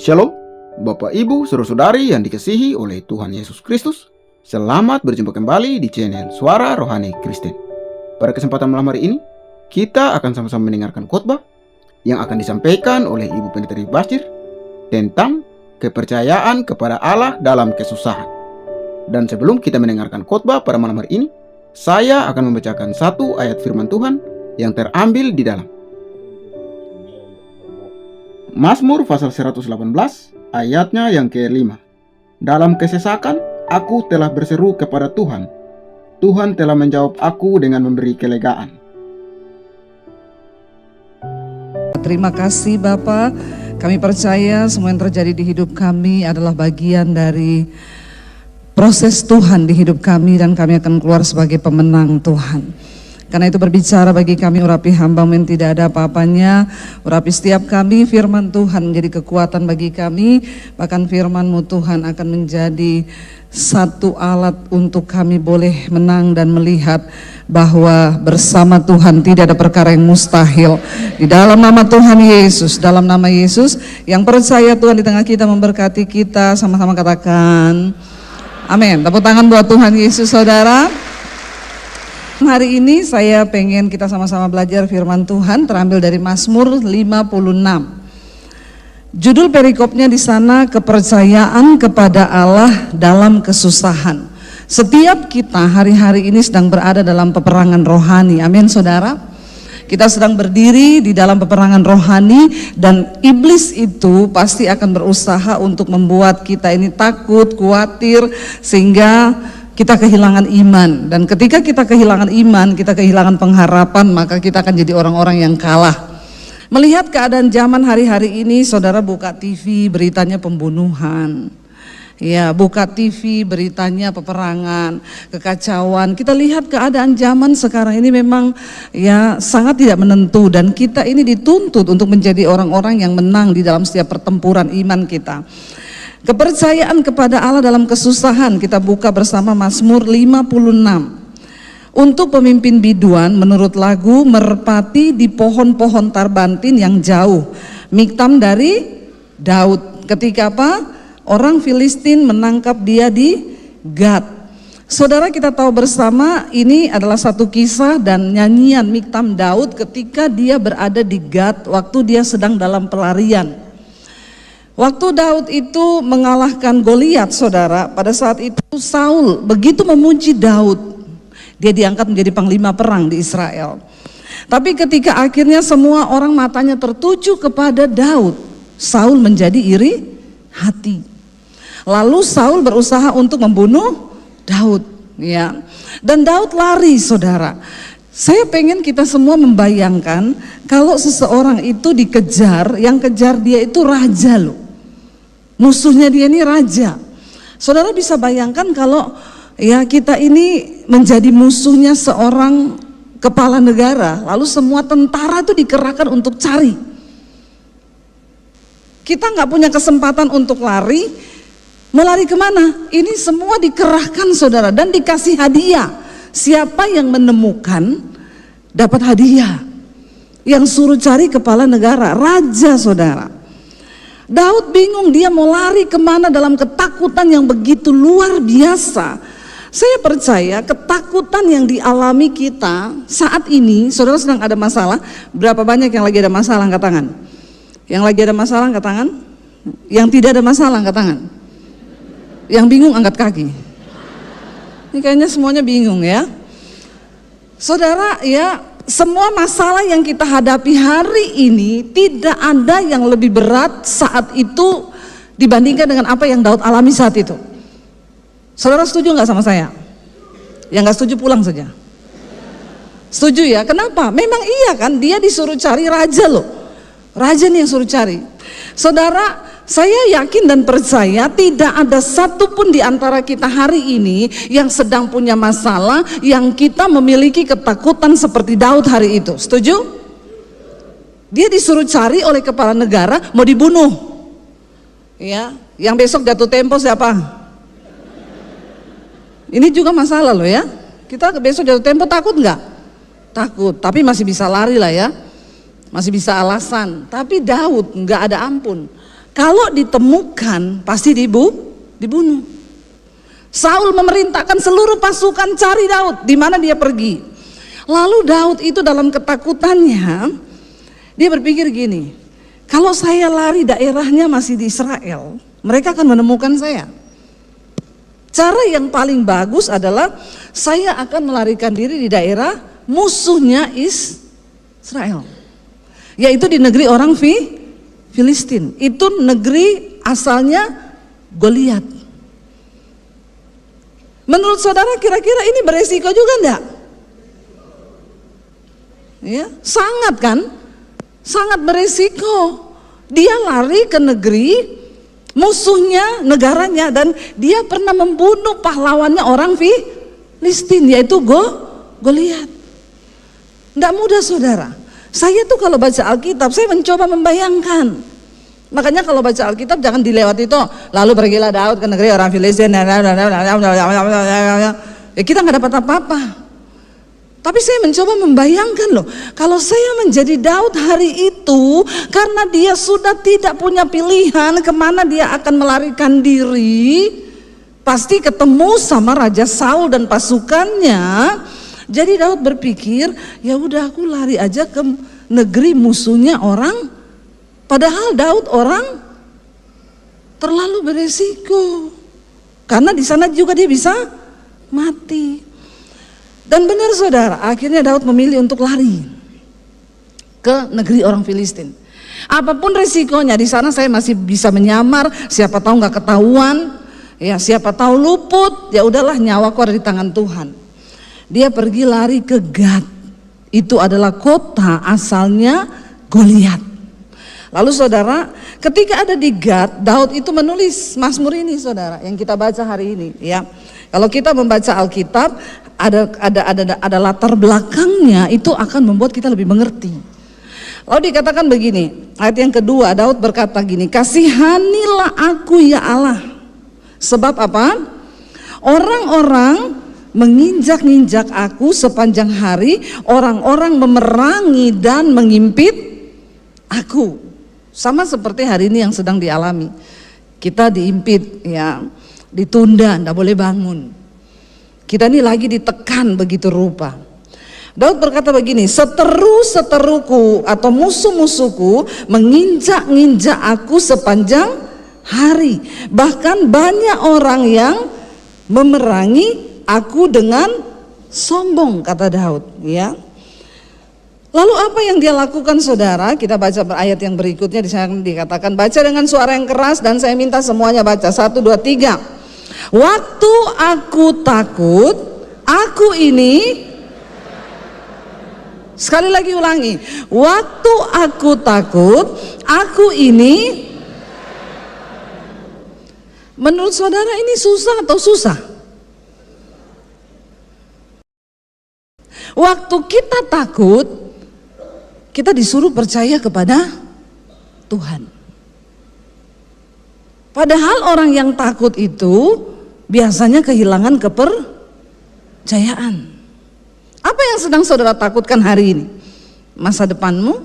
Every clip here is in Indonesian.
Shalom, Bapak Ibu, saudara-saudari yang dikasihi oleh Tuhan Yesus Kristus. Selamat berjumpa kembali di channel Suara Rohani Kristen. Pada kesempatan malam hari ini, kita akan sama-sama mendengarkan khotbah yang akan disampaikan oleh Ibu Pendeta Basir tentang kepercayaan kepada Allah dalam kesusahan. Dan sebelum kita mendengarkan khotbah pada malam hari ini, saya akan membacakan satu ayat firman Tuhan yang terambil di dalam Mazmur pasal 118 ayatnya yang ke-5. Dalam kesesakan aku telah berseru kepada Tuhan. Tuhan telah menjawab aku dengan memberi kelegaan. Terima kasih Bapa. Kami percaya semua yang terjadi di hidup kami adalah bagian dari proses Tuhan di hidup kami, dan kami akan keluar sebagai pemenang Tuhan. Karena itu berbicara bagi kami, urapi hamba-Mu yang tidak ada apa-apanya, urapi setiap kami, firman Tuhan menjadi kekuatan bagi kami, bahkan firman-Mu Tuhan akan menjadi satu alat untuk kami boleh menang dan melihat bahwa bersama Tuhan tidak ada perkara yang mustahil. Di dalam nama Tuhan Yesus, dalam nama Yesus, yang percaya Tuhan di tengah kita memberkati kita, sama-sama katakan amin. Tepuk tangan buat Tuhan Yesus, saudara. Hari ini saya pengen kita sama-sama belajar firman Tuhan terambil dari Mazmur 56. Judul perikopnya di sana, kepercayaan kepada Allah dalam kesusahan. Setiap kita hari-hari ini sedang berada dalam peperangan rohani. Amin, saudara. Kita sedang berdiri di dalam peperangan rohani, dan iblis itu pasti akan berusaha untuk membuat kita ini takut, khawatir, sehingga kita kehilangan iman. Dan ketika kita kehilangan iman, kita kehilangan pengharapan, maka kita akan jadi orang-orang yang kalah. Melihat keadaan zaman hari-hari ini, saudara buka TV, beritanya pembunuhan. Ya, buka TV, beritanya peperangan, kekacauan. Kita lihat keadaan zaman sekarang ini memang ya sangat tidak menentu, dan kita ini dituntut untuk menjadi orang-orang yang menang di dalam setiap pertempuran iman kita. Kepercayaan kepada Allah dalam kesusahan, kita buka bersama Mazmur 56. Untuk pemimpin biduan, menurut lagu, merpati di pohon-pohon tarbantin yang jauh. Miktam dari Daud. Ketika apa? Orang Filistin menangkap dia di Gat. Saudara, kita tahu bersama ini adalah satu kisah dan nyanyian Miktam Daud ketika dia berada di Gat waktu dia sedang dalam pelarian. Waktu Daud itu mengalahkan Goliat, saudara, pada saat itu Saul begitu memuji Daud, dia diangkat menjadi panglima perang di Israel. Tapi ketika akhirnya semua orang matanya tertuju kepada Daud, Saul menjadi iri hati. Lalu Saul berusaha untuk membunuh Daud, ya. Dan Daud lari, saudara. Saya pengen kita semua membayangkan kalau seseorang itu dikejar, yang kejar dia itu raja loh. Musuhnya dia ini raja. Saudara bisa bayangkan kalau ya kita ini menjadi musuhnya seorang kepala negara, lalu semua tentara itu dikerahkan untuk cari. Kita nggak punya kesempatan untuk lari, mau lari kemana? Ini semua dikerahkan, saudara, dan dikasih hadiah. Siapa yang menemukan dapat hadiah. Yang suruh cari kepala negara, raja, saudara. Daud bingung, dia mau lari kemana dalam ketakutan yang begitu luar biasa. Saya percaya ketakutan yang dialami kita saat ini, saudara sedang ada masalah. Berapa banyak yang lagi ada masalah, angkat tangan. Yang lagi ada masalah, angkat tangan. Yang tidak ada masalah, angkat tangan. Yang bingung, angkat kaki. Ini kayaknya semuanya bingung ya. Saudara, ya, semua masalah yang kita hadapi hari ini tidak ada yang lebih berat saat itu dibandingkan dengan apa yang Daud alami saat itu. Saudara setuju nggak sama saya? Yang nggak setuju pulang saja. Setuju ya? Kenapa? Memang iya kan, dia disuruh cari raja loh. Raja nih yang suruh cari. Saudara, saya yakin dan percaya tidak ada satupun di antara kita hari ini yang sedang punya masalah yang kita memiliki ketakutan seperti Daud hari itu. Setuju? Dia disuruh cari oleh kepala negara, mau dibunuh. Ya, yang besok jatuh tempo siapa? Ini juga masalah loh ya. Kita besok jatuh tempo takut nggak? Takut, tapi masih bisa lari lah ya. Masih bisa alasan. Tapi Daud nggak ada ampun. Kalau ditemukan pasti dibunuh. Saul memerintahkan seluruh pasukan cari Daud di mana dia pergi. Lalu Daud itu dalam ketakutannya dia berpikir gini, kalau saya lari daerahnya masih di Israel, mereka akan menemukan saya. Cara yang paling bagus adalah saya akan melarikan diri di daerah musuhnya Israel, yaitu di negeri orang Filistin. Itu negeri asalnya Goliat. Menurut saudara kira-kira ini beresiko juga enggak? Ya, sangat kan? Sangat beresiko. Dia lari ke negeri musuhnya, negaranya, dan dia pernah membunuh pahlawannya orang Filistin, yaitu Goliat. Enggak mudah saudara. Saya tuh kalau baca Alkitab saya mencoba membayangkan. Makanya kalau baca Alkitab jangan dilewati itu. Lalu pergilah Daud ke negeri orang Filistin. Ya kita nggak dapat apa-apa. Tapi saya mencoba membayangkan loh, kalau saya menjadi Daud hari itu, karena dia sudah tidak punya pilihan kemana dia akan melarikan diri, pasti ketemu sama Raja Saul dan pasukannya. Jadi Daud berpikir, ya udah aku lari aja ke negeri musuhnya orang. Padahal Daud orang terlalu beresiko, karena di sana juga dia bisa mati. Dan benar saudara, akhirnya Daud memilih untuk lari ke negeri orang Filistin. Apapun resikonya, di sana saya masih bisa menyamar, siapa tahu nggak ketahuan, ya siapa tahu luput, ya udahlah nyawaku ada di tangan Tuhan. Dia pergi lari ke Gad, itu adalah kota asalnya Goliat. Lalu saudara, ketika ada di Gad, Daud itu menulis Mazmur ini saudara, yang kita baca hari ini. Ya, kalau kita membaca Alkitab, ada latar belakangnya, itu akan membuat kita lebih mengerti. Lalu dikatakan begini, ayat yang kedua, Daud berkata gini, kasihanilah aku ya Allah. Sebab apa? Orang-orang menginjak-injak aku sepanjang hari, orang-orang memerangi dan mengimpit aku. Sama seperti hari ini yang sedang dialami. Kita diimpit, ya, ditunda, tidak boleh bangun. Kita ini lagi ditekan begitu rupa. Daud berkata begini, seteru-seteruku atau musuh-musuhku menginjak-injak aku sepanjang hari. Bahkan banyak orang yang memerangi aku dengan sombong, kata Daud, ya. Lalu apa yang dia lakukan saudara? Kita baca ayat yang berikutnya, di sana dikatakan baca dengan suara yang keras dan saya minta semuanya baca 1, 2, 3. Waktu aku takut, aku ini, sekali lagi ulangi. Waktu aku takut, aku ini. Menurut saudara ini susah atau susah? Waktu kita takut, kita disuruh percaya kepada Tuhan. Padahal orang yang takut itu biasanya kehilangan kepercayaan. Apa yang sedang saudara takutkan hari ini? Masa depanmu?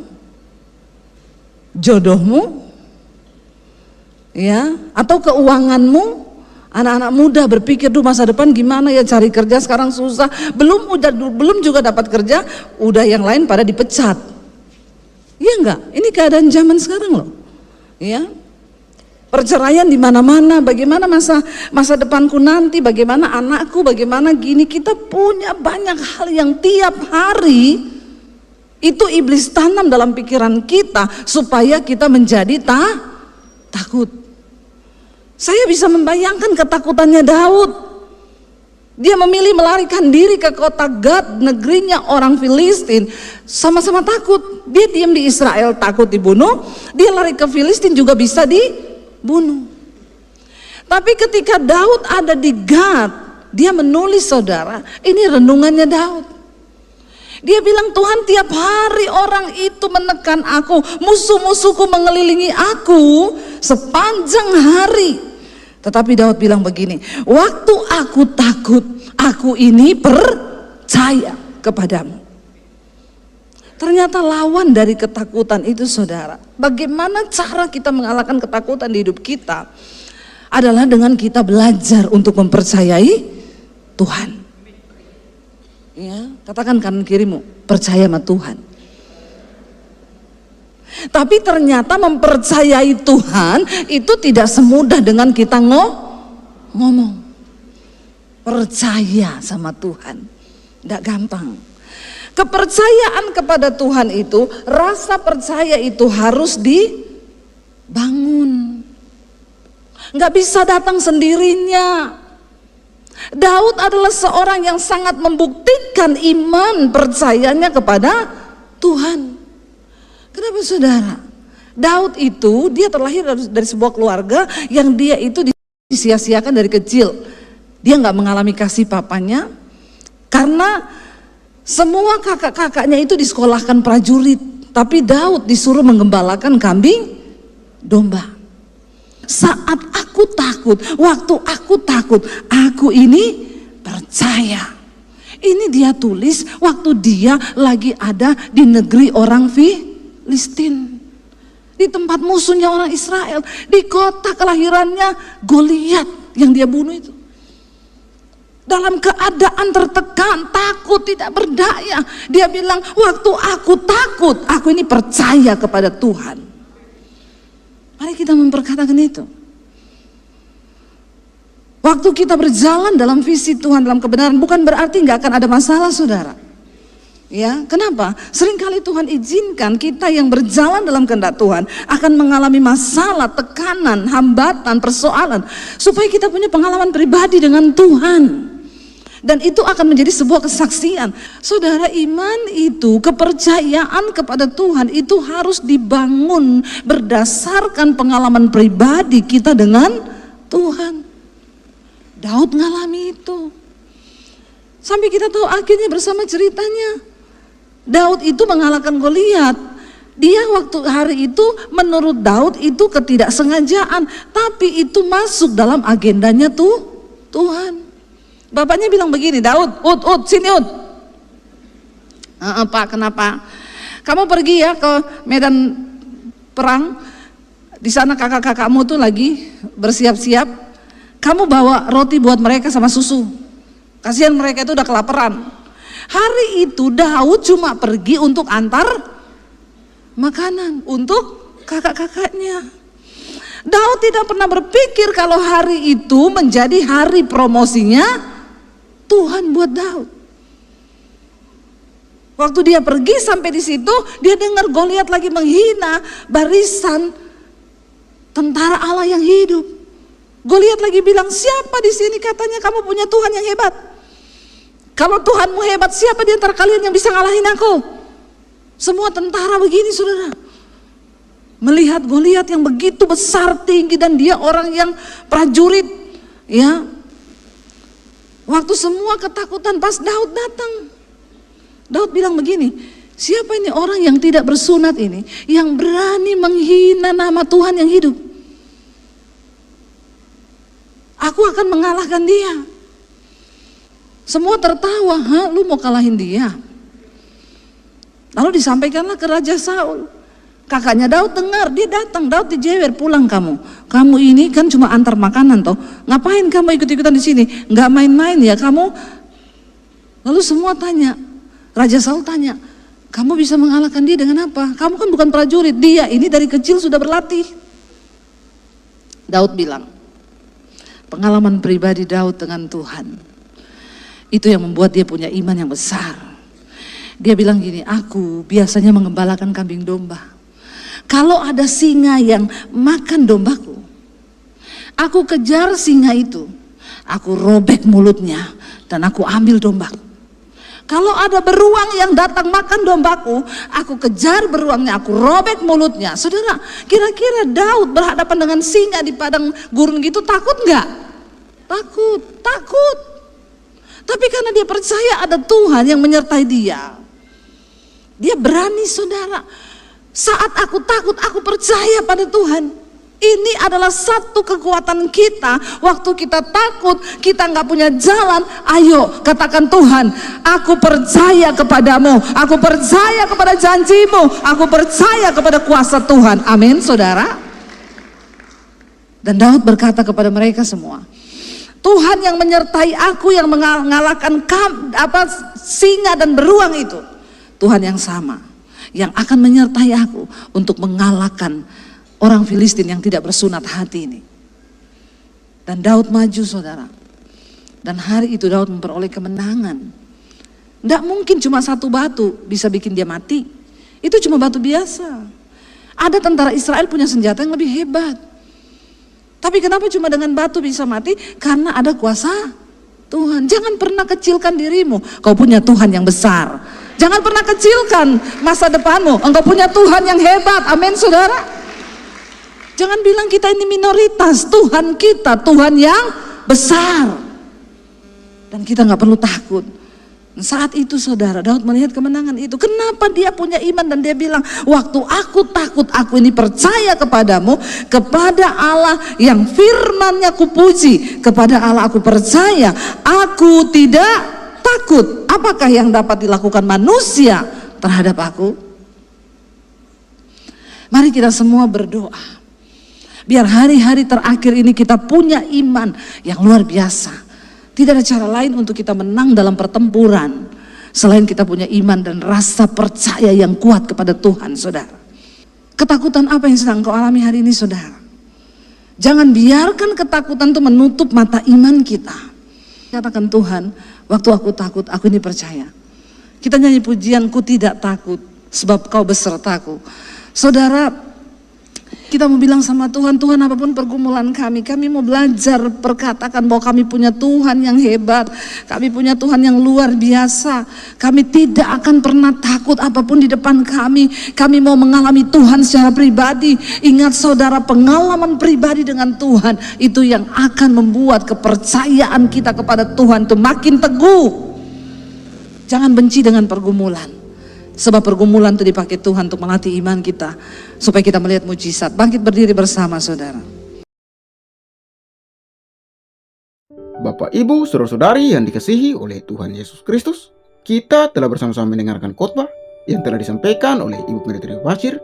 Jodohmu? Ya, atau keuanganmu? Anak-anak muda berpikir, duh masa depan gimana ya, cari kerja sekarang susah. Belum juga dapat kerja, udah yang lain pada dipecat. Iya enggak? Ini keadaan zaman sekarang loh. Ya. Perceraian di mana-mana, bagaimana masa depanku nanti, bagaimana anakku, bagaimana gini. Kita punya banyak hal yang tiap hari itu iblis tanam dalam pikiran kita supaya kita menjadi takut. Saya bisa membayangkan ketakutannya Daud. Dia memilih melarikan diri ke kota Gad, negerinya orang Filistin. Sama-sama takut. Dia diam di Israel takut dibunuh, dia lari ke Filistin juga bisa dibunuh. Tapi ketika Daud ada di Gad, dia menulis saudara, ini renungannya Daud. Dia bilang, Tuhan tiap hari orang itu menekan aku, musuh-musuhku mengelilingi aku sepanjang hari. Tetapi Daud bilang begini, waktu aku takut, aku ini percaya kepadamu. Ternyata lawan dari ketakutan itu, saudara, bagaimana cara kita mengalahkan ketakutan di hidup kita adalah dengan kita belajar untuk mempercayai Tuhan. Ya, katakan kanan kirimu, percaya sama Tuhan. Tapi ternyata mempercayai Tuhan itu tidak semudah dengan kita ngomong. Percaya sama Tuhan, tidak gampang. Kepercayaan kepada Tuhan itu, rasa percaya itu harus dibangun. Nggak bisa datang sendirinya. Daud adalah seorang yang sangat membuktikan iman percayanya kepada Tuhan. Kenapa, saudara? Daud itu dia terlahir dari sebuah keluarga yang dia itu disia-siakan dari kecil. Dia nggak mengalami kasih papanya karena semua kakak-kakaknya itu disekolahkan prajurit, tapi Daud disuruh menggembalakan kambing domba. Saat aku takut, waktu aku takut, aku ini percaya. Ini dia tulis waktu dia lagi ada di negeri orang Filistin, di tempat musuhnya orang Israel, di kota kelahirannya Goliat yang dia bunuh itu. Dalam keadaan tertekan, takut, tidak berdaya, dia bilang, waktu aku takut, aku ini percaya kepada Tuhan. Mari kita memperkatakan itu. Waktu kita berjalan dalam visi Tuhan, dalam kebenaran, bukan berarti nggak akan ada masalah, saudara. Ya, kenapa? Seringkali Tuhan izinkan kita yang berjalan dalam kehendak Tuhan akan mengalami masalah, tekanan, hambatan, persoalan, supaya kita punya pengalaman pribadi dengan Tuhan. Dan itu akan menjadi sebuah kesaksian. Saudara, iman itu, kepercayaan kepada Tuhan itu harus dibangun berdasarkan pengalaman pribadi kita dengan Tuhan. Daud ngalami itu. Sampai kita tahu akhirnya bersama ceritanya. Daud itu mengalahkan Goliat. Dia waktu hari itu menurut Daud itu ketidaksengajaan, tapi itu masuk dalam agendanya Tuhan. Bapaknya bilang begini, Daud, sini Pak, kenapa? Kamu pergi ya ke medan perang, di sana kakak-kakakmu tuh lagi bersiap-siap. Kamu bawa roti buat mereka sama susu. Kasihan mereka itu udah kelaparan. Hari itu Daud cuma pergi untuk antar makanan untuk kakak-kakaknya. Daud tidak pernah berpikir kalau hari itu menjadi hari promosinya Tuhan buat Daud. Waktu dia pergi sampai di situ, dia dengar Goliat lagi menghina barisan tentara Allah yang hidup. Goliat lagi bilang, siapa di sini katanya kamu punya Tuhan yang hebat? Kalau Tuhanmu hebat, siapa di antara kalian yang bisa ngalahin aku? Semua tentara begini, saudara. Melihat Goliat yang begitu besar, tinggi, dan dia orang yang prajurit, ya. Waktu semua ketakutan, pas Daud datang, Daud bilang begini, siapa ini orang yang tidak bersunat ini, yang berani menghina nama Tuhan yang hidup? Aku akan mengalahkan dia. Semua tertawa, lu mau kalahin dia? Lalu disampaikanlah ke Raja Saul. Kakaknya Daud dengar, dia datang, Daud dijewer, pulang kamu. Kamu ini kan cuma antar makanan toh. Ngapain kamu ikut-ikutan di sini? Nggak main-main ya kamu. Lalu semua tanya, Raja Saul tanya, kamu bisa mengalahkan dia dengan apa? Kamu kan bukan prajurit, dia ini dari kecil sudah berlatih. Daud bilang, pengalaman pribadi Daud dengan Tuhan, itu yang membuat dia punya iman yang besar. Dia bilang gini, aku biasanya mengembalakan kambing domba. Kalau ada singa yang makan dombaku, aku kejar singa itu, aku robek mulutnya dan aku ambil dombaku. Kalau ada beruang yang datang makan dombaku, aku kejar beruangnya, aku robek mulutnya. Saudara, kira-kira Daud berhadapan dengan singa di padang gurun gitu, takut nggak? Takut. Tapi karena dia percaya ada Tuhan yang menyertai dia, dia berani, saudara. Saat aku takut, aku percaya pada Tuhan. Ini adalah satu kekuatan kita. Waktu kita takut, kita nggak punya jalan, ayo katakan, Tuhan, aku percaya kepadamu, aku percaya kepada janjimu, aku percaya kepada kuasa Tuhan. Amin, saudara. Dan Daud berkata kepada mereka semua, Tuhan yang menyertai aku, yang mengalahkan singa dan beruang itu, Tuhan yang sama, yang akan menyertai aku untuk mengalahkan orang Filistin yang tidak bersunat hati ini. Dan Daud maju, saudara. Dan hari itu Daud memperoleh kemenangan. Tidak mungkin cuma satu batu bisa bikin dia mati. Itu cuma batu biasa. Ada tentara Israel punya senjata yang lebih hebat. Tapi kenapa cuma dengan batu bisa mati? Karena ada kuasa Tuhan. Jangan pernah kecilkan dirimu. Kau punya Tuhan yang besar. Jangan pernah kecilkan masa depanmu. Engkau punya Tuhan yang hebat. Amin, saudara. Jangan bilang kita ini minoritas. Tuhan kita, Tuhan yang besar. Dan kita gak perlu takut. Saat itu, saudara, Daud melihat kemenangan itu. Kenapa dia punya iman dan dia bilang, waktu aku takut, aku ini percaya kepadamu, kepada Allah yang firman-Nya kupuji, kepada Allah aku percaya, aku tidak takut. Apakah yang dapat dilakukan manusia terhadap aku? Mari kita semua berdoa. Biar hari-hari terakhir ini kita punya iman yang luar biasa. Tidak ada cara lain untuk kita menang dalam pertempuran selain kita punya iman dan rasa percaya yang kuat kepada Tuhan, saudara. Ketakutan apa yang sedang kau alami hari ini, saudara? Jangan biarkan ketakutan itu menutup mata iman kita. Katakan, Tuhan, waktu aku takut, aku ini percaya. Kita nyanyi pujian, ku tidak takut sebab kau besertaku. Saudara, kita mau bilang sama Tuhan, Tuhan, apapun pergumulan kami mau belajar perkatakan bahwa kami punya Tuhan yang hebat, kami punya Tuhan yang luar biasa. Kami tidak akan pernah takut apapun di depan kami mau mengalami Tuhan secara pribadi. Ingat, saudara, pengalaman pribadi dengan Tuhan itu yang akan membuat kepercayaan kita kepada Tuhan itu makin teguh. Jangan benci dengan pergumulan. Sebab pergumulan itu dipakai Tuhan untuk melatih iman kita, supaya kita melihat mujizat. Bangkit berdiri bersama, saudara. Bapak, Ibu, saudara-saudari yang dikasihi oleh Tuhan Yesus Kristus, kita telah bersama-sama mendengarkan khotbah yang telah disampaikan oleh Ibu Pendeta Bashir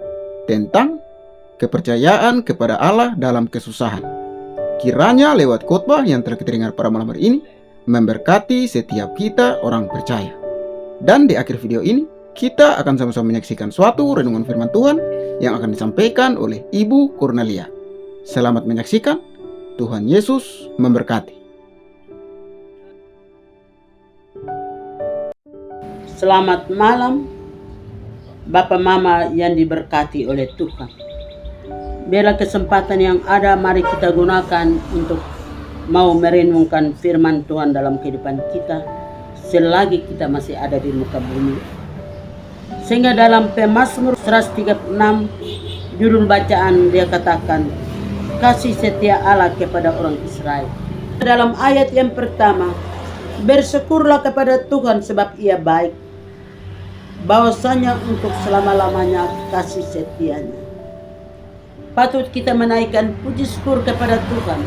tentang kepercayaan kepada Allah dalam kesusahan. Kiranya lewat khotbah yang telah kita dengar pada malam hari ini memberkati setiap kita orang percaya. Dan di akhir video ini, kita akan sama-sama menyaksikan suatu renungan firman Tuhan yang akan disampaikan oleh Ibu Cornelia. Selamat menyaksikan. Tuhan Yesus memberkati. Selamat malam, Bapak Mama yang diberkati oleh Tuhan. Biarlah kesempatan yang ada, mari kita gunakan untuk mau merenungkan firman Tuhan dalam kehidupan kita selagi kita masih ada di muka bumi. Sehingga dalam Pemazmur 136 judul bacaan dia katakan, kasih setia Allah kepada orang Israel. Dalam ayat yang pertama, bersyukurlah kepada Tuhan sebab Ia baik, bahwasanya untuk selama-lamanya kasih setianya. Patut kita menaikkan puji syukur kepada Tuhan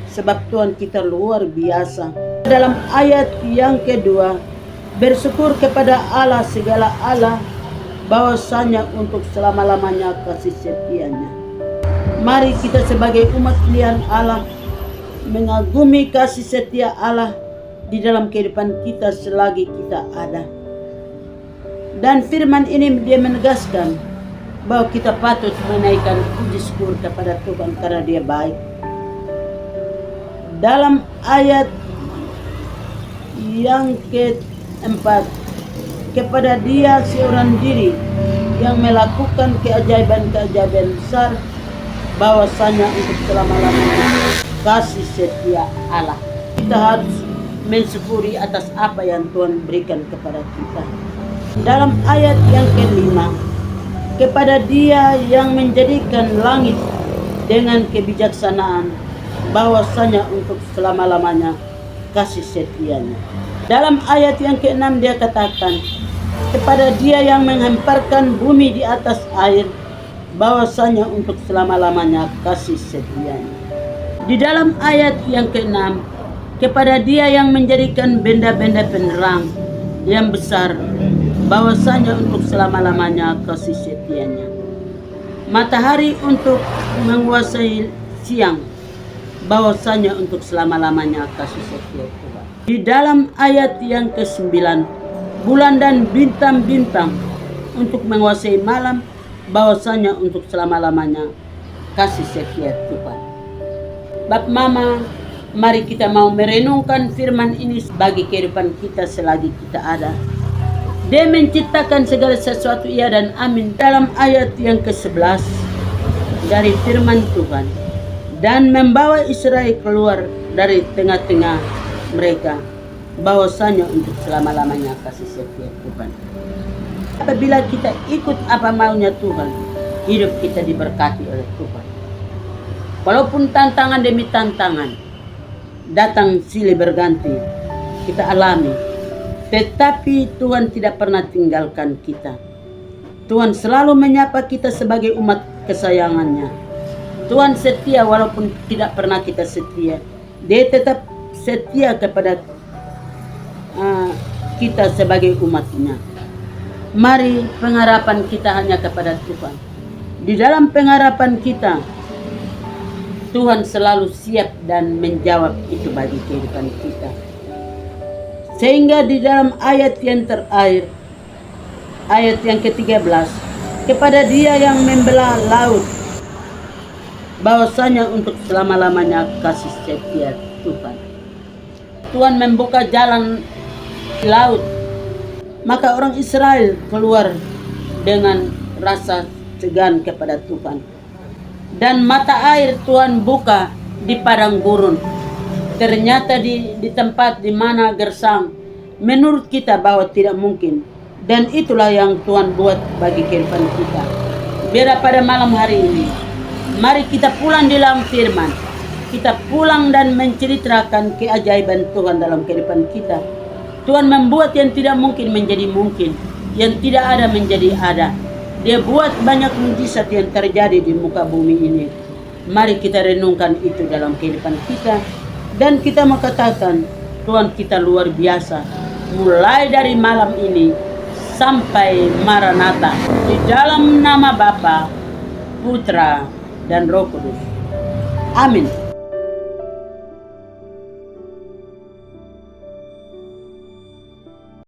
sebab Tuhan kita luar biasa. Dalam ayat yang kedua, bersyukur kepada Allah segala Allah, bahwasanya untuk selama-lamanya kasih setianya. Mari kita sebagai umat pilihan Allah mengagumi kasih setia Allah di dalam kehidupan kita selagi kita ada. Dan firman ini dia menegaskan bahwa kita patut menaikkan puji syukur kepada Tuhan karena Dia baik. Dalam ayat yang keempat, kepada Dia seorang diri yang melakukan keajaiban-keajaiban besar, bahwasanya untuk selama-lamanya kasih setia Allah. Kita harus mensyukuri atas apa yang Tuhan berikan kepada kita. Dalam ayat yang kelima, kepada Dia yang menjadikan langit dengan kebijaksanaan, bahwasanya untuk selama-lamanya kasih setianya. Dalam ayat yang keenam dia katakan, kepada Dia yang menghamparkan bumi di atas air, bahwasanya untuk selama-lamanya kasih setianya. Di dalam ayat yang ke-6, kepada Dia yang menjadikan benda-benda penerang yang besar, bahwasanya untuk selama-lamanya kasih setianya. Matahari untuk menguasai siang, bahwasanya untuk selama-lamanya kasih setia Tuhan. Di dalam ayat yang ke-9, bulan dan bintang-bintang untuk menguasai malam, bahwasanya untuk selama-lamanya kasih setia Tuhan. Bapa Mama, mari kita mau merenungkan firman ini bagi kehidupan kita selagi kita ada. Dia menciptakan segala sesuatu, iya dan amin. Dalam ayat yang ke-11 dari firman Tuhan, dan membawa Israel keluar dari tengah-tengah mereka, bahwasanya untuk selama-lamanya kasih setia Tuhan. Apabila kita ikut apa maunya Tuhan, hidup kita diberkati oleh Tuhan. Walaupun tantangan demi tantangan datang silih berganti, kita alami, tetapi Tuhan tidak pernah tinggalkan kita. Tuhan selalu menyapa kita sebagai umat kesayangannya. Tuhan setia walaupun tidak pernah kita setia. Dia tetap setia kepada kita sebagai umatnya. Mari pengharapan kita hanya kepada Tuhan. Di dalam pengharapan kita, Tuhan selalu siap dan menjawab itu bagi kehidupan kita. Sehingga di dalam ayat yang terakhir, ayat yang ke-13, kepada Dia yang membelah laut, bahwasanya untuk selama-lamanya kasih setia Tuhan. Tuhan membuka jalan laut, maka orang Israel keluar dengan rasa segan kepada Tuhan. Dan mata air Tuhan buka di padang gurun. Ternyata di tempat di mana gersang, menurut kita bahwa tidak mungkin. Dan itulah yang Tuhan buat bagi kehidupan kita. Biar pada malam hari ini, mari kita pulang di dalam firman. Kita pulang dan menceritakan keajaiban Tuhan dalam kehidupan kita. Tuhan membuat yang tidak mungkin menjadi mungkin, yang tidak ada menjadi ada. Dia buat banyak mujizat yang terjadi di muka bumi ini. Mari kita renungkan itu dalam kehidupan kita. Dan kita mau katakan, Tuhan kita luar biasa. Mulai dari malam ini sampai Maranatha. Di dalam nama Bapa, Putra, dan Roh Kudus. Amin.